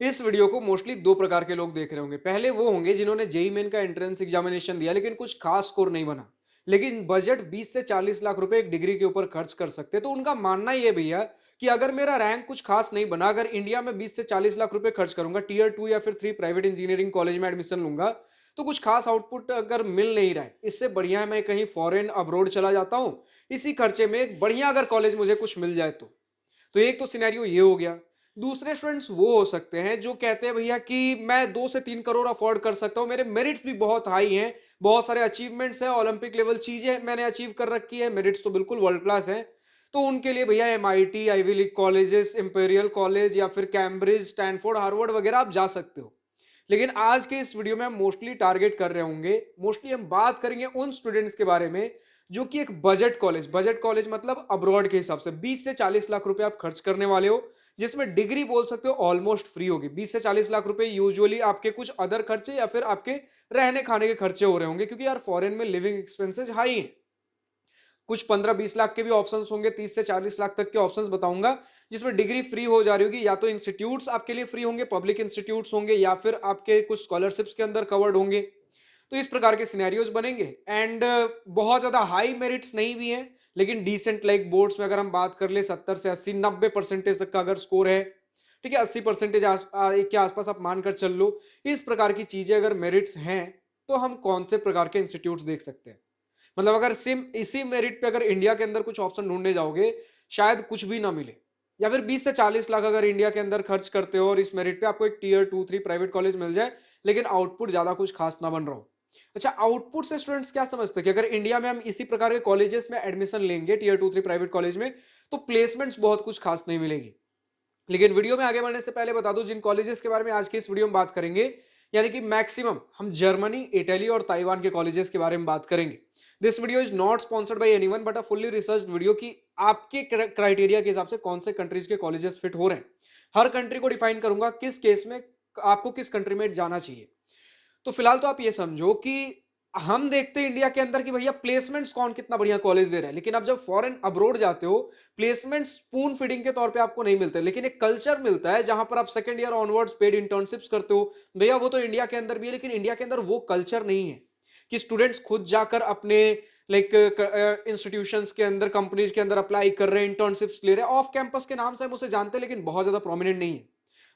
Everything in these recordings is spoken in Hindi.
इस वीडियो को मोस्टली दो प्रकार के लोग देख रहे होंगे। पहले वो होंगे जिन्होंने जेईई मेन का एंट्रेंस एग्जामिनेशन दिया लेकिन कुछ खास स्कोर नहीं बना, लेकिन बजट 20 से 40 लाख रुपए एक डिग्री के ऊपर खर्च कर सकते हैं। तो उनका मानना ये भैया कि अगर मेरा रैंक कुछ खास नहीं बना, अगर इंडिया में 20 से 40 लाख रुपए खर्च करूंगा, टीयर 2 या फिर 3 प्राइवेट इंजीनियरिंग कॉलेज में एडमिशन लूंगा, तो कुछ खास आउटपुट अगर मिल नहीं रहा है, इससे बढ़िया है मैं कहीं फॉरेन अब्रोड चला जाता हूँ, इसी खर्चे में एक बढ़िया अगर कॉलेज मुझे कुछ मिल जाए तो एक तो सिनेरियो ये हो गया। दूसरे स्टूडेंट्स वो हो सकते हैं जो कहते हैं भैया कि मैं 2 से 3 करोड़ अफोर्ड कर सकता हूँ, मेरे मेरिट्स भी बहुत हाई हैं, बहुत सारे अचीवमेंट्स हैं, ओलंपिक लेवल चीजें मैंने अचीव कर रखी है, मेरिट्स तो बिल्कुल वर्ल्ड क्लास हैं। तो उनके लिए भैया MIT, Ivy League colleges, imperial college या फिर कैम्ब्रिज, स्टैनफोर्ड, हार्वर्ड वगैरह आप जा सकते हो। लेकिन आज के इस वीडियो में हम मोस्टली टारगेट कर रहे होंगे, मोस्टली हम बात करेंगे उन स्टूडेंट्स के बारे में जो कि एक बजट कॉलेज मतलब अब्रॉड के हिसाब से 20 से 40 लाख रुपए आप खर्च करने वाले हो, जिसमें डिग्री बोल सकते हो ऑलमोस्ट फ्री होगी। 20 से 40 लाख रुपए यूजुअली आपके कुछ अदर खर्चे या फिर आपके रहने खाने के खर्चे हो रहे होंगे, क्योंकि यार फॉरेन में लिविंग एक्सपेंसेस हाई हैं। कुछ 15-20 लाख के भी ऑप्शंस होंगे, 30 से 40 लाख तक के ऑप्शंस बताऊंगा, जिसमें डिग्री फ्री हो जा रही होगी। या तो इंस्टीट्यूट्स आपके लिए फ्री होंगे, पब्लिक इंस्टीट्यूट्स होंगे, या फिर आपके कुछ स्कॉलरशिप्स के अंदर कवर्ड होंगे। तो इस प्रकार के सिनेरियोज बनेंगे। एंड बहुत ज्यादा हाई मेरिट्स नहीं भी हैं, लेकिन डिसेंट लाइक बोर्ड्स में अगर हम बात कर ले 70 से 80 90 परसेंटेज तक का अगर स्कोर है, ठीक है, 80 परसेंटेज के आसपास आप मानकर चल लो, इस प्रकार की चीजें अगर मेरिट्स हैं, तो हम कौन से प्रकार के इंस्टीट्यूट्स देख सकते हैं। मतलब अगर सिम इसी मेरिट पे अगर इंडिया के अंदर कुछ ऑप्शन ढूंढने जाओगे, शायद कुछ भी ना मिले। या फिर 20 से 40 लाख अगर इंडिया के अंदर खर्च करते हो और इस मेरिट पे आपको एक टीयर 2 3 प्राइवेट कॉलेज मिल जाए, लेकिन आउटपुट ज्यादा कुछ खास ना बन रहा हो। अच्छा, आउटपुट से स्टूडेंट्स क्या समझते हैं कि अगर इंडिया में हम इसी प्रकार के कॉलेजेस में एडमिशन लेंगे टीयर 2 3 प्राइवेट कॉलेज में, तो प्लेसमेंट्स बहुत कुछ खास नहीं मिलेगी। लेकिन वीडियो में आगे बढ़ने से पहले बता दूं जिन कॉलेजेस के बारे में आज की इस वीडियो में बात करेंगे, यानी कि मैक्सिमम हम जर्मनी, इटली और ताइवान के कॉलेजेस के बारे में बात करेंगे। This video is not sponsored by anyone but a fully researched video कि आपके क्राइटेरिया के हिसाब से कौन से कंट्रीज के कॉलेजेस फिट हो रहे हैं। हर कंट्री को डिफाइन करूंगा किस केस में आपको किस कंट्री में जाना चाहिए। तो फिलहाल तो आप ये समझो कि हम देखते हैं इंडिया के अंदर कि भैया प्लेसमेंट्स कौन कितना बढ़िया कॉलेज दे रहा है, लेकिन अब जब फॉरेन अब्रोड जाते हो, प्लेसमेंट स्पून फीडिंग के तौर पे आपको नहीं मिलते, लेकिन एक कल्चर मिलता है जहां पर आप second year onwards paid internships करते हो। भैया वो तो इंडिया के अंदर भी है, लेकिन इंडिया के अंदर वो कल्चर नहीं है कि स्टूडेंट्स खुद जाकर अपने लाइक इंस्टीट्यूशंस के अंदर, कंपनीज के अंदर अप्लाई कर रहे हैं, इंटर्नशिप्स ले रहे हैं। ऑफ कैंपस के नाम से हम उसे जानते हैं, लेकिन बहुत ज्यादा प्रोमिनेंट नहीं है।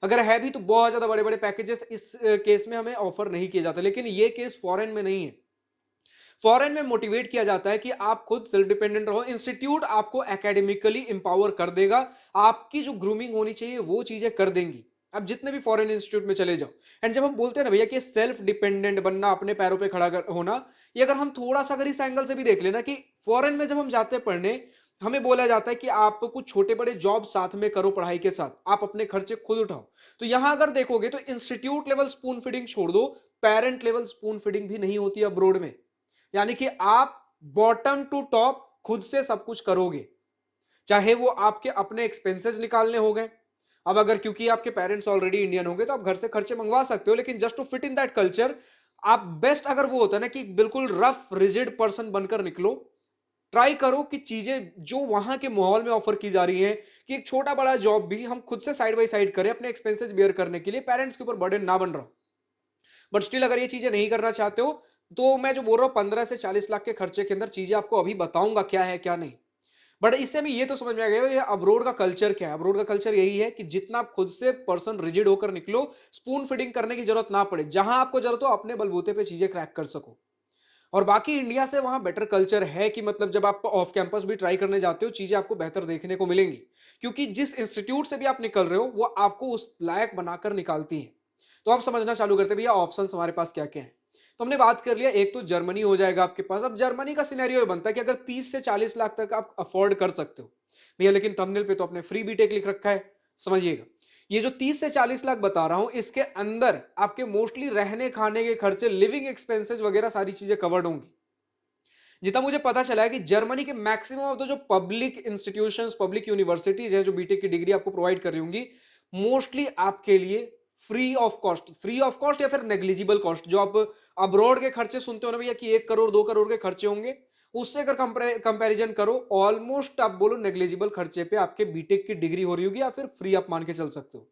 अगर है भी तो बहुत ज्यादा बड़े बड़े पैकेजेस इस केस में हमें ऑफर नहीं किए जाते, लेकिन ये केस फॉरेन में नहीं है। फॉरेन में मोटिवेट किया जाता है कि आप खुद सेल्फ डिपेंडेंट रहो, इंस्टीट्यूट आपको एकेडमिकली इंपावर कर देगा, आपकी जो ग्रूमिंग होनी चाहिए वो चीजें कर देंगी। अब जितने भी फॉरेन इंस्टीट्यूट में चले जाओ, एंड जब हम बोलते हैं ना भैया कि सेल्फ डिपेंडेंट बनना, अपने पैरों पे खड़ा होना, ये अगर हम थोड़ा सा अगर इस एंगल से भी देख लेना कि फॉरेन में जब हम जाते हैं पढ़ने, हमें बोला जाता है कि आप कुछ छोटे बड़े जॉब साथ में करो, पढ़ाई के साथ आप अपने खर्चे खुद उठाओ। तो यहां अगर देखोगे तो इंस्टीट्यूट लेवल स्पून फीडिंग छोड़ दो, पेरेंट लेवल स्पून फीडिंग भी नहीं होती अब्रोड में। यानी कि आप बॉटम टू टॉप खुद से सब कुछ करोगे, चाहे वो आपके अपने एक्सपेंसेस निकालने हो गए। अब अगर क्योंकि आपके पेरेंट्स ऑलरेडी इंडियन होंगे तो आप घर से खर्चे मंगवा सकते हो, लेकिन just to fit in that culture, आप बेस्ट अगर वो होता है ना कि बिल्कुल रफ रिजिड पर्सन बनकर निकलो, ट्राई करो कि चीजें जो वहां के माहौल में ऑफर की जा रही हैं, कि एक छोटा बड़ा जॉब भी हम खुद से साइड बाय साइड करें अपने एक्सपेंसेस बियर करने के लिए, पेरेंट्स के ऊपर बर्डन ना बन रहा हो। बट स्टिल अगर ये चीजें नहीं करना चाहते हो, तो मैं जो बोल रहा हूं 15 से 40 लाख के खर्चे के अंदर चीजें आपको अभी बताऊंगा क्या है क्या नहीं। बट इससे हमें ये तो समझ में आ गया ये अब्रोड का कल्चर क्या है। अब्रोड का कल्चर यही है कि जितना आप खुद से पर्सन रिजिड होकर निकलो, स्पून फीडिंग करने की जरूरत ना पड़े, जहां आपको जरूरत हो अपने बलबूते पे चीजें क्रैक कर सको। और बाकी इंडिया से वहां बेटर कल्चर है कि मतलब जब आप ऑफ कैंपस भी ट्राई करने जाते हो, चीजें आपको बेहतर देखने को मिलेंगी, क्योंकि जिस इंस्टीट्यूट से भी आप निकल रहे हो वो आपको उस लायक बनाकर निकालती है। तो आप समझना चालू करते हैं भैया ऑप्शन हमारे पास क्या क्या है। तो हमने बात कर लिया, एक तो जर्मनी हो जाएगा आपके पास। अब जर्मनी का सिनेरियो बनता है कि अगर 30 से 40 लाख तक आप अफोर्ड कर सकते हो भैया, लेकिन थंबनेल पे तो अपने फ्री बीटेक लिख रखा है, समझिएगा। ये जो 30 से 40 लाख बता रहा हूं, इसके अंदर आपके मोस्टली रहने खाने के खर्चे, लिविंग एक्सपेंसेस वगैरह सारी चीजें कवर्ड होंगी। जितना मुझे पता चला है कि जर्मनी के मैक्सिमम ऑफ द जो पब्लिक इंस्टीट्यूशंस, पब्लिक यूनिवर्सिटीज हैं जो बीटेक की डिग्री आपको प्रोवाइड कर रही होंगी, मोस्टली आपके लिए फ्री ऑफ कॉस्ट या फिर नेग्लिजिबल कॉस्ट। जो आप अब्रॉड के खर्चे सुनते हो ना भैया कि 1 करोड़ 2 करोड़ के खर्चे होंगे, उससे अगर कंपैरिजन करो, ऑलमोस्ट आप बोलो नेग्लिजिबल खर्चे पे आपके बीटेक की डिग्री हो रही होगी, या फिर फ्री आप मान के चल सकते हो।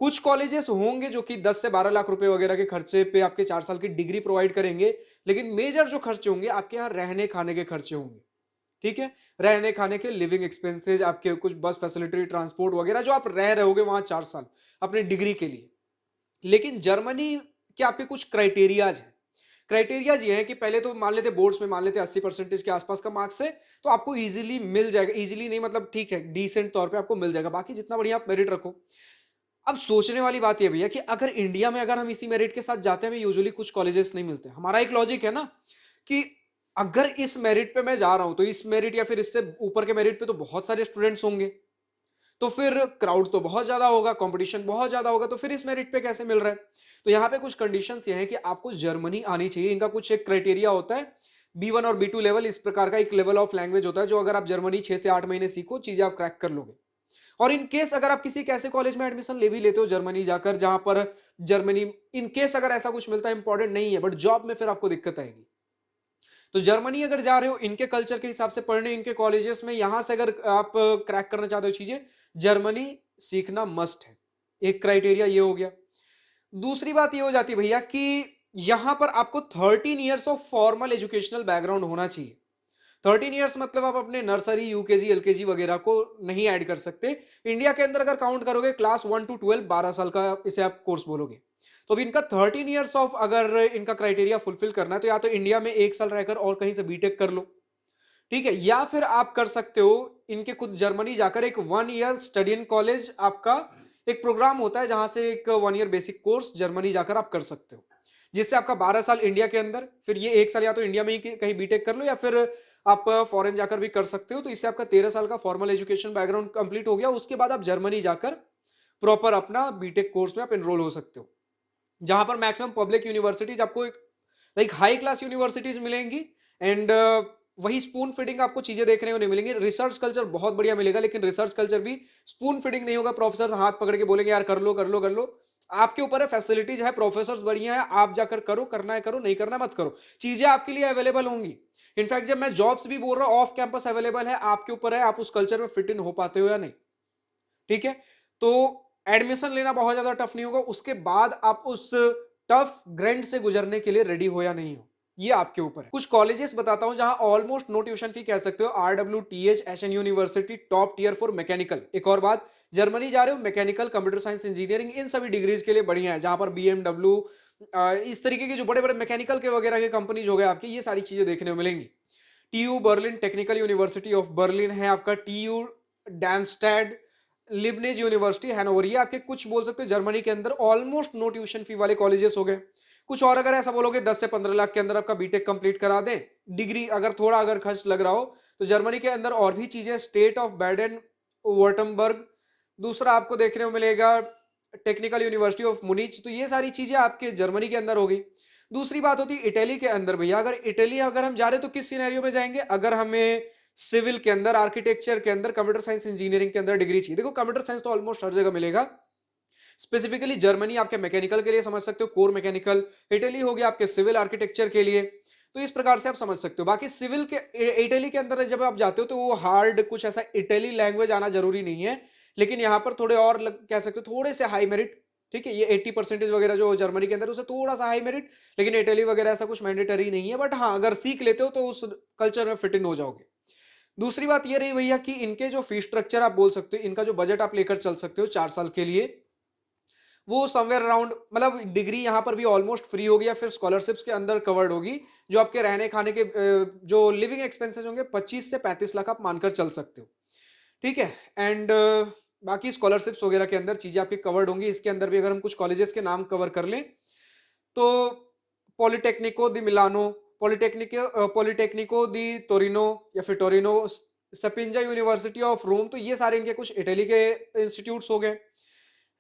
कुछ कॉलेजेस होंगे जो कि 10 से 12 लाख रुपए वगैरह के खर्चे पे आपके 4 साल की डिग्री प्रोवाइड करेंगे, लेकिन मेजर जो खर्चे होंगे आपके यहाँ रहने खाने के खर्चे होंगे। ठीक है, रहने खाने के लिविंग एक्सपेंसेस, आपके कुछ बस फैसिलिटी, ट्रांसपोर्ट वगैरह जो आप रह रहोगे वहां 4 साल अपने डिग्री के लिए। लेकिन जर्मनी के आपके कुछ क्राइटेरियाज हैं। क्राइटेरियाज ये है कि पहले तो मान लेते बोर्ड्स में मान लेते 80% के आसपास का मार्क्स है, तो आपको इजीली मिल जाएगा। इजीली नहीं मतलब ठीक है, डिसेंट तौर पे आपको मिल जाएगा, बाकी जितना बढ़िया आप मेरिट रखो। अब सोचने वाली बात ये भैया कि अगर इंडिया में अगर हम इसी मेरिट के साथ जाते हैं, हमें यूजुअली कुछ कॉलेजेस नहीं मिलते। हमारा एक लॉजिक है ना कि अगर इस मेरिट पे मैं जा रहा हूं तो इस मेरिट या फिर इससे ऊपर के मेरिट पे तो बहुत सारे स्टूडेंट्स होंगे, तो फिर क्राउड तो बहुत ज्यादा होगा, कंपटीशन बहुत ज्यादा होगा, तो फिर इस मेरिट पे कैसे मिल रहा है। तो यहाँ पे कुछ कंडीशंस ये हैं कि आपको जर्मनी आनी चाहिए। इनका कुछ एक क्राइटेरिया होता है, B1 और B2 लेवल, इस प्रकार का एक लेवल ऑफ लैंग्वेज होता है जो अगर आप जर्मनी 6 से 8 महीने सीखो, चीजें आप क्रैक कर लोगे। और इन केस अगर आप किसी एक ऐसे कॉलेज में एडमिशन ले भी लेते हो जर्मनी जाकर, जहां पर जर्मनी इन केस अगर ऐसा कुछ मिलता है, इंपॉर्टेंट नहीं है, बट जॉब में फिर आपको दिक्कत आएगी। तो जर्मनी अगर जा रहे हो इनके कल्चर के हिसाब से पढ़ने, इनके कॉलेजेस में, यहां से अगर आप क्रैक करना चाहते हो चीजें, जर्मनी सीखना मस्ट है। एक क्राइटेरिया ये हो गया। दूसरी बात ये हो जाती है भैया कि यहां पर आपको 13 years of formal educational background होना चाहिए। 13 ईयर्स मतलब आप अपने नर्सरी, यूकेजी, एलकेजी वगैरह को नहीं ऐड कर सकते। इंडिया के अंदर अगर काउंट करोगे क्लास 1 to 12, 12 साल का इसे आप कोर्स बोलोगे। तो अभी इनका 13 ईयर्स ऑफ अगर इनका क्राइटेरिया फुलफिल करना है, तो या तो इंडिया में 1 साल रहकर और कहीं से बीटेक कर लो, ठीक है, या फिर आप कर सकते हो इनके खुद जर्मनी जाकर एक 1 ईयर स्टडी इन कॉलेज, आपका एक प्रोग्राम होता है जहां से एक 1 ईयर बेसिक कोर्स जर्मनी जाकर आप कर सकते हो, जिससे आपका 12 साल इंडिया के अंदर, फिर ये 1 साल या तो इंडिया में ही कहीं बीटेक कर लो या फिर आप फॉरेन जाकर भी कर सकते हो। तो इससे आपका 13 साल का फॉर्मल एजुकेशन बैकग्राउंड कंप्लीट हो गया। उसके बाद आप जर्मनी जाकर प्रॉपर अपना बीटेक कोर्स में आप एनरोल हो सकते हो, जहां पर मैक्सिमम पब्लिक यूनिवर्सिटीज आपको एक लाइक हाई क्लास यूनिवर्सिटीज मिलेंगी। एंड वही स्पून फीडिंग आपको चीजें देखने को नहीं मिलेंगी। रिसर्च कल्चर बहुत बढ़िया मिलेगा, लेकिन रिसर्च कल्चर भी स्पून फीडिंग नहीं होगा। प्रोफेसर हाथ पकड़ के बोलेंगे यार कर लो कर लो कर लो, आपके ऊपर है। फैसिलिटीज है, प्रोफेसर बढ़िया है, आप जाकर करो, करना है करो, नहीं करना है मत करो, चीजें आपके लिए अवेलेबल होंगी। इनफैक्ट जब मैं जॉब्स भी बोल रहा हूं ऑफ कैंपस अवेलेबल है, आपके ऊपर है आप उस कल्चर में फिट इन हो पाते हो या नहीं। ठीक है, तो एडमिशन लेना बहुत ज्यादा टफ नहीं होगा, उसके बाद आप उस टफ ग्राइंड से गुजरने के लिए रेडी हो या नहीं हो, ये आपके ऊपर है। कुछ कॉलेजेस बताता हूं जहां ऑलमोस्ट नो ट्यूशन फी कह सकते हो। RWTH, Aachen university, top tier for mechanical. एक और बात, जर्मनी जा रहे हो, मैकेनिकल, कंप्यूटर साइंस, इंजीनियरिंग, इन सभी डिग्रीज के लिए बढ़िया है। जहां पर BMW, इस तरीके के जो बड़े बड़े मैकेनिकल के वगैरह के कंपनीज हो गए आपकी, ये सारी चीजें देखने को मिलेंगी। TU Berlin, technical university of Berlin है आपका। TU डैमस्टेड, लिबनेज यूनिवर्सिटी हैनोवर, ये आपके कुछ बोल सकते हो जर्मनी के अंदर ऑलमोस्ट नो ट्यूशन फी वाले कॉलेजेस हो गए। कुछ और अगर ऐसा बोलोगे 10 से 15 लाख के अंदर आपका बीटेक कंप्लीट करा दें, डिग्री अगर थोड़ा अगर खर्च लग रहा हो, तो जर्मनी के अंदर और भी चीजें, स्टेट ऑफ बैडन वर्टमबर्ग, दूसरा आपको देखने को मिलेगा टेक्निकल यूनिवर्सिटी ऑफ मुनिच। तो ये सारी चीजें आपके जर्मनी के अंदर होगी। दूसरी बात होती है इटली के अंदर भैया। अगर इटली अगर हम जा रहे हैं तो किस सिनेरियो में जाएंगे, अगर हमें सिविल के अंदर, आर्किटेक्चर के अंदर, कंप्यूटर साइंस, इंजीनियरिंग के अंदर डिग्री चाहिए। देखो कंप्यूटर साइंस तो ऑलमोस्ट हर जगह मिलेगा, स्पेसिफिकली जर्मनी आपके मैकेनिकल के लिए समझ सकते हो, कोर मैकेनिकल। इटली हो गया आपके सिविल आर्किटेक्चर के लिए। तो इस प्रकार से आप समझ सकते हो। बाकी सिविल के इटली के अंदर जब आप जाते हो तो वो हार्ड कुछ ऐसा इटली लैंग्वेज आना जरूरी नहीं है, लेकिन यहाँ पर थोड़े और कह सकते हो थोड़े से हाई मेरिट। ठीक है, ये 80% वगैरह जो जर्मनी के अंदर उसे थोड़ा सा हाई मेरिट, लेकिन इटली वगैरह ऐसा कुछ मैंडेटरी नहीं है। बट हाँ, अगर सीख लेते हो तो उस कल्चर में फिट इन हो जाओगे। दूसरी बात ये रही भैया कि इनके जो फीस स्ट्रक्चर आप बोल सकते हो, इनका जो बजट आप लेकर चल सकते हो 4 साल के लिए, वो समवेयर अराउंड, मतलब डिग्री यहाँ पर भी ऑलमोस्ट फ्री होगी या फिर स्कॉलरशिप्स के अंदर कवर्ड होगी। जो आपके रहने खाने के जो लिविंग एक्सपेंसेस होंगे 25 से 35 लाख आप मानकर चल सकते हो। ठीक है, एंड बाकी स्कॉलरशिप्स वगैरह के अंदर चीजें आपकी कवर्ड होंगी। इसके अंदर भी अगर हम कुछ कॉलेजेस के नाम कवर कर लें तो पॉलिटेक्निको दी मिलानो, पॉलिटेक्निको दी टोरिनो या फिर टोरिनो, सपिंजा यूनिवर्सिटी ऑफ रोम। तो ये सारे इनके कुछ इटली के इंस्टीट्यूट्स हो गए।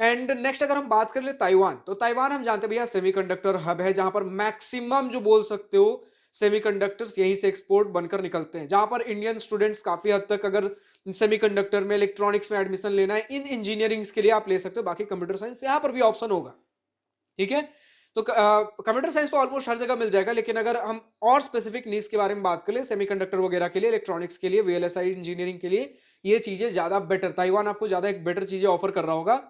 एंड नेक्स्ट अगर हम बात कर ले ताइवान, तो ताइवान हम जानते हैं भैया सेमीकंडक्टर हब है, जहां पर मैक्सिमम जो बोल सकते हो सेमीकंडक्टर्स यहीं से एक्सपोर्ट बनकर निकलते हैं। जहां पर इंडियन स्टूडेंट्स काफी हद तक अगर सेमीकंडक्टर में, इलेक्ट्रॉनिक्स में एडमिशन लेना है, इन इंजीनियरिंग्स के लिए आप ले सकते हो। बाकी कंप्यूटर साइंस यहाँ पर भी ऑप्शन होगा। ठीक है, तो कंप्यूटर साइंस तो ऑलमोस्ट हर जगह मिल जाएगा, लेकिन अगर हम और स्पेसिफिक नीड्स के बारे में बात करें, सेमीकंडक्टर वगैरह के लिए, इलेक्ट्रॉनिक्स के लिए, VLSI इंजीनियरिंग के लिए, ये चीजें ज्यादा बेटर, ताइवान आपको ज्यादा एक बेटर चीजें ऑफर कर रहा होगा।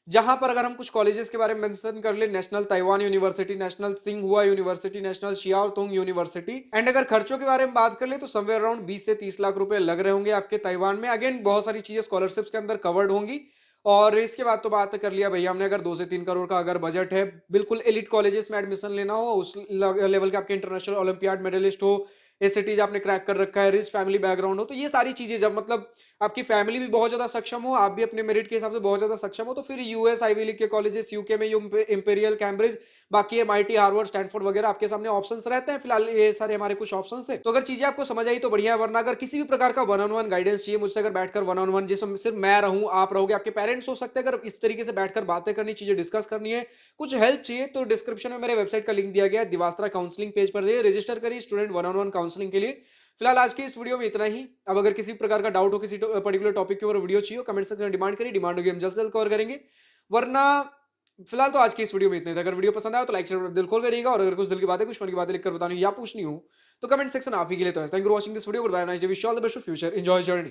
जहां पर अगर हम कुछ कॉलेजेस के बारे में मेंशन कर ले, नेशनल ताइवान यूनिवर्सिटी, नेशनल सिंघुआ University, National Chiao Tung University. And अगर खर्चों के बारे में बात कर ले तो समवेयर अराउंड 20 से 30 लाख रुपए लग रहे होंगे आपके ताइवान में। अगेन बहुत सारी चीजें स्कॉलरशिप्स के अंदर कवर्ड होंगी। और इसके बाद तो बात कर लिया भैया हमने, अगर 2 से 3 करोड़ का अगर बजट है, बिल्कुल एलिट कॉलेजेस में एडमिशन लेना हो, उस लेवल के आपके इंटरनेशनल ओलंपियाड मेडलिस्ट हो, एसएटीज आपने क्रैक कर रखा है, रिच फैमिली बैकग्राउंड हो, तो ये सारी चीजें जब मतलब आपकी फैमिली भी बहुत ज्यादा सक्षम हो, आप भी अपने मेरिट के हिसाब से बहुत ज्यादा सक्षम हो, तो फिर यूएस आईवी लीग के कॉलेजेस, यूके में इंपेरियल, कैम्ब्रिज, बाकी एमआईटी, हार्वर्ड, स्टैनफोर्ड वगैरह आपके सामने ऑप्शंस रहते हैं। फिलहाल ये सारे हमारे कुछ ऑप्शंस थे। तो अगर चीजें आपको समझ आई तो बढ़िया है, वरना अगर किसी भी प्रकार का वन ऑन वन गाइडेंस चाहिए मुझसे, अगर बैठकर वन ऑन वन, जिसमें सिर्फ मैं रहूं, आप रहोगे, आपके पेरेंट्स हो सकते हैं, अगर इस तरीके से बैठकर बातें करनी, चीजें डिस्कस करनी है, कुछ हेल्प चाहिए, तो डिस्क्रिप्शन में मेरे वेबसाइट का लिंक दिया गया है, दिवास्त्रा काउंसलिंग पेज पर जाइए, रजिस्टर करिए student one on one counselling के लिए। फिलहाल आज की इस वीडियो में इतना ही। अब अगर किसी प्रकार का डाउट हो, किसी पर्टिकुलर टॉपिक के ऊपर वीडियो चाहिए, कमेंट सेक्शन में डिमांड करिए, डिमांड होगी हम जल्द से जल्द कवर करेंगे। वरना फिलहाल तो आज की इस वीडियो में इतना ही था। अगर वीडियो पसंद आया तो लाइक शेयर दिल खोल करिएगा, और अगर कुछ दिल की बातें, कुछ मन की बातें लिखकर बतानी या पूछनी हो तो कमेंट सेक्शन आप ही के लिए तो है। Thank you for watching this video, good bye, nice day, wish you all the best for future, enjoy journey.